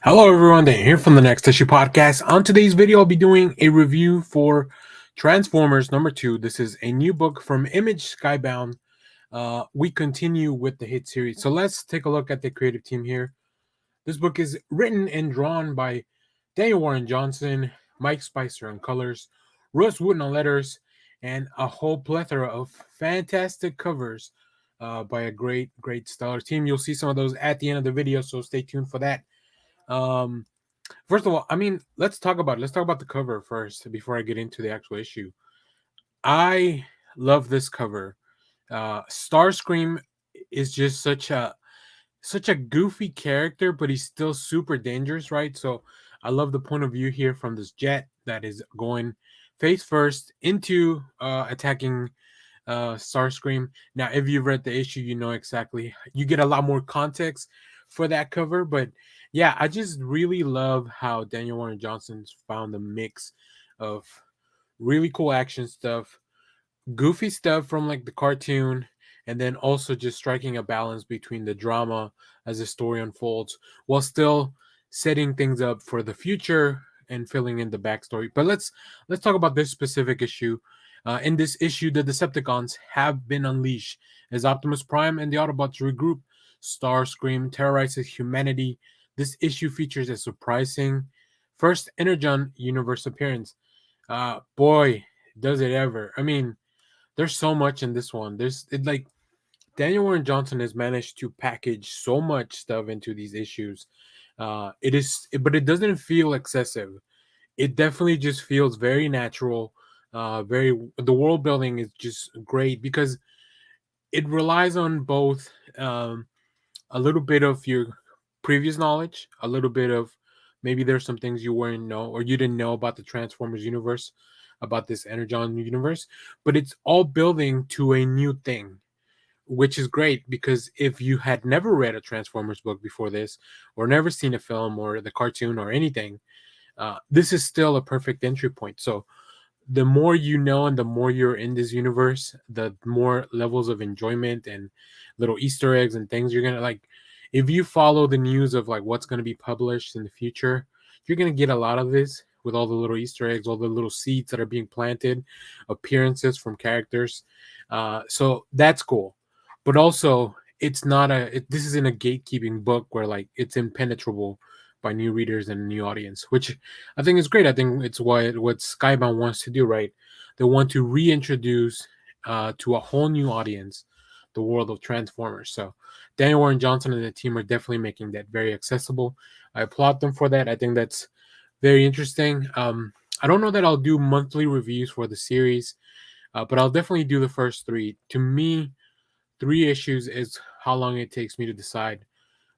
Hello everyone, Dan here from the Next Issue Podcast. On today's video, I'll be doing a review for Transformers number 2. This is a new book from Image Skybound. We continue with the hit series. So let's take a look at the creative team here. This book is written and drawn by Daniel Warren Johnson, Mike Spicer on colors, Russ Wooton on letters, and a whole plethora of fantastic covers by a great stellar team. You'll see some of those at the end of the video, so stay tuned for that. Um, First of all, let's talk about the cover first before I get into the actual issue. I love this cover. Starscream is just such a goofy character, but he's still super dangerous, right? So I love the point of view here from this jet that is going face first into attacking Starscream. Now, if you've read the issue, you know exactly. You get a lot more context for that cover, but yeah, I just really love how Daniel Warren Johnson's found a mix of really cool action stuff, goofy stuff from like the cartoon, and then also just striking a balance between the drama as the story unfolds while still setting things up for the future and filling in the backstory. But let's talk about this specific issue. In this issue, the Decepticons have been unleashed as Optimus Prime and the Autobots regroup. Starscream terrorizes humanity. This issue features a surprising first Energon Universe appearance. Boy, does it ever! I mean, there's so much in this one. Like Daniel Warren Johnson has managed to package so much stuff into these issues. But it doesn't feel excessive. It definitely just feels very natural. The world building is just great because it relies on both a little bit of your previous knowledge, a little bit of maybe there's some things you weren't know or you didn't know about the Transformers universe, about this Energon universe, but it's all building to a new thing, which is great because if you had never read a Transformers book before this, or never seen a film or the cartoon or anything, this is still a perfect entry point. So the more you know and the more you're in this universe, the more levels of enjoyment and little Easter eggs and things you're gonna like. If you follow the news of like what's gonna be published in the future, you're gonna get a lot of this with all the little Easter eggs, all the little seeds that are being planted, appearances from characters. So that's cool, but also it's not this isn't a gatekeeping book where like it's impenetrable by new readers and a new audience, which I think is great. I think it's what Skybound wants to do, right? They want to reintroduce to a whole new audience the world of Transformers. So Daniel Warren Johnson and the team are definitely making that very accessible. I applaud them for that. I think that's very interesting. I don't know that I'll do monthly reviews for the series, but I'll definitely do the first three. To me, three issues is how long it takes me to decide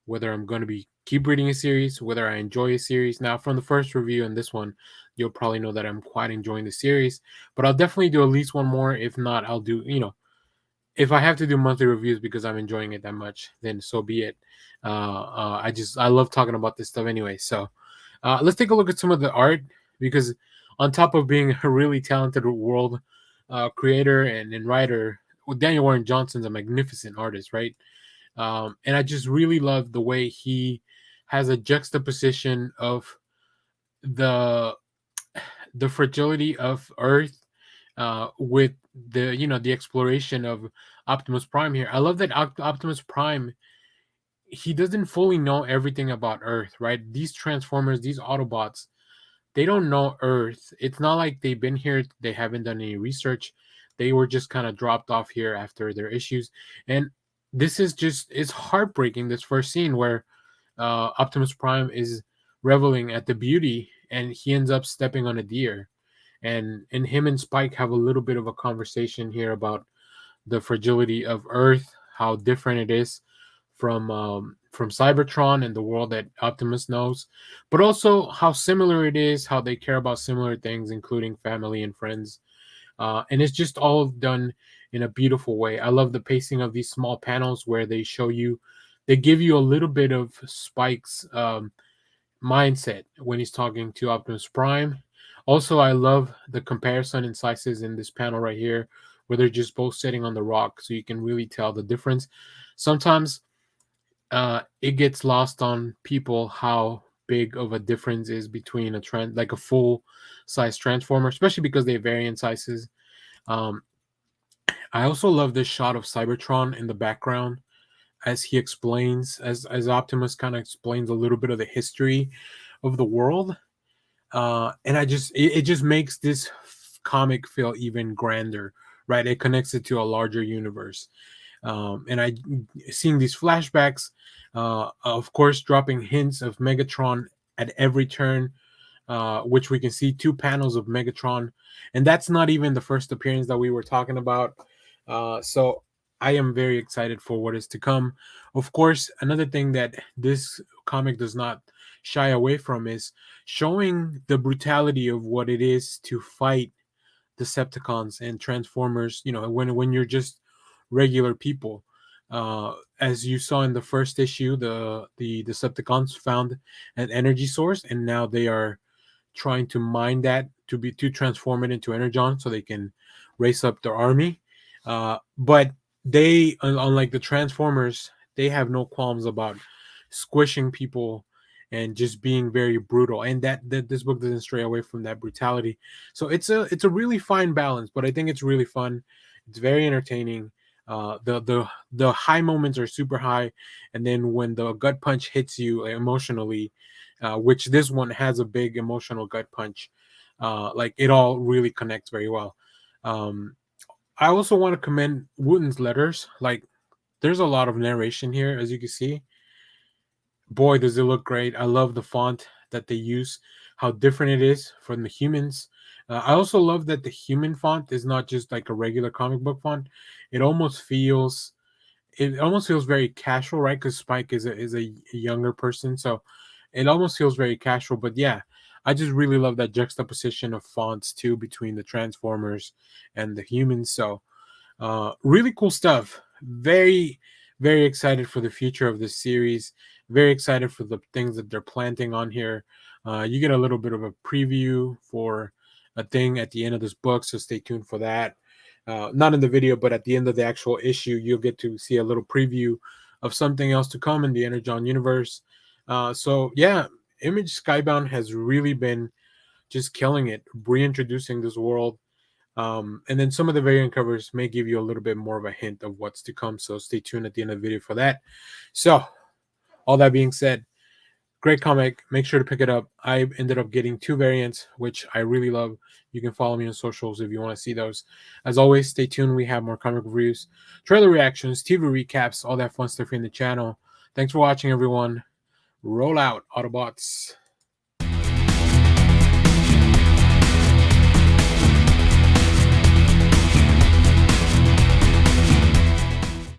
whether I'm going to be keep reading a series, whether I enjoy a series. Now, from the first review and this one, you'll probably know that I'm quite enjoying the series, but I'll definitely do at least one more. If not, I'll do, if I have to do monthly reviews because I'm enjoying it that much, then so be it. I love talking about this stuff anyway. So let's take a look at some of the art because on top of being a really talented world creator and writer, well, Daniel Warren Johnson's a magnificent artist, right? And I just really love the way he has a juxtaposition of the the fragility of Earth with the exploration of Optimus Prime here. I love that Optimus Prime, he doesn't fully know everything about Earth, right? These Transformers, these Autobots, they don't know Earth. It's not like they've been here, they haven't done any research. They were just kind of dropped off here after their issues. And this is just it's heartbreaking, this first scene where Optimus Prime is reveling at the beauty and he ends up stepping on a deer. And him and Spike have a little bit of a conversation here about the fragility of Earth, how different it is from Cybertron and the world that Optimus knows, but also how similar it is, how they care about similar things, including family and friends. And it's just all done in a beautiful way. I love the pacing of these small panels where they give you a little bit of Spike's mindset when he's talking to Optimus Prime. Also, I love the comparison and slices in this panel right here, where they're just both sitting on the rock, so you can really tell the difference. Sometimes it gets lost on people how big of a difference is between like a full size transformer, especially because they vary in sizes. Um, I also love this shot of Cybertron in the background as he explains, as Optimus kind of explains a little bit of the history of the world. And it just makes this comic feel even grander, right? It connects it to a larger universe. And I seeing these flashbacks, of course, dropping hints of Megatron at every turn, which we can see two panels of Megatron, and that's not even the first appearance that we were talking about. So I am very excited for what is to come. Of course, another thing that this comic does not shy away from is showing the brutality of what it is to fight Decepticons and Transformers. You know, when you're just regular people. As you saw in the first issue, the Decepticons found an energy source, and now they are trying to mine that to transform it into Energon so they can race up their army. But they, unlike the Transformers, they have no qualms about squishing people and just being very brutal. And that this book doesn't stray away from that brutality. So it's a really fine balance, but I think it's really fun. It's very entertaining. The high moments are super high, and then when the gut punch hits you emotionally, which this one has a big emotional gut punch. Like it all really connects very well. Um, I also want to commend Wooton's letters. Like there's a lot of narration here, as you can see. Boy, does it look great. I love the font that they use, how different it is from the humans. I also love that the human font is not just like a regular comic book font. It almost feels very casual, right? Because Spike is a younger person, so it almost feels very casual. But yeah, I just really love that juxtaposition of fonts too between the Transformers and the humans. So really cool stuff. Very excited for the future of this series. Very excited for the things that they're planting on here. You get a little bit of a preview for a thing at the end of this book, so stay tuned for that. Not in the video, but at the end of the actual issue, you'll get to see a little preview of something else to come in the Energon Universe. So yeah, Image Skybound has really been just killing it, reintroducing this world. And then some of the variant covers may give you a little bit more of a hint of what's to come. So stay tuned at the end of the video for that. So, all that being said, great comic. Make sure to pick it up. I ended up getting two variants, which I really love. You can follow me on socials if you want to see those. As always, stay tuned. We have more comic reviews, trailer reactions, TV recaps, all that fun stuff in the channel. Thanks for watching, everyone. Roll out, Autobots.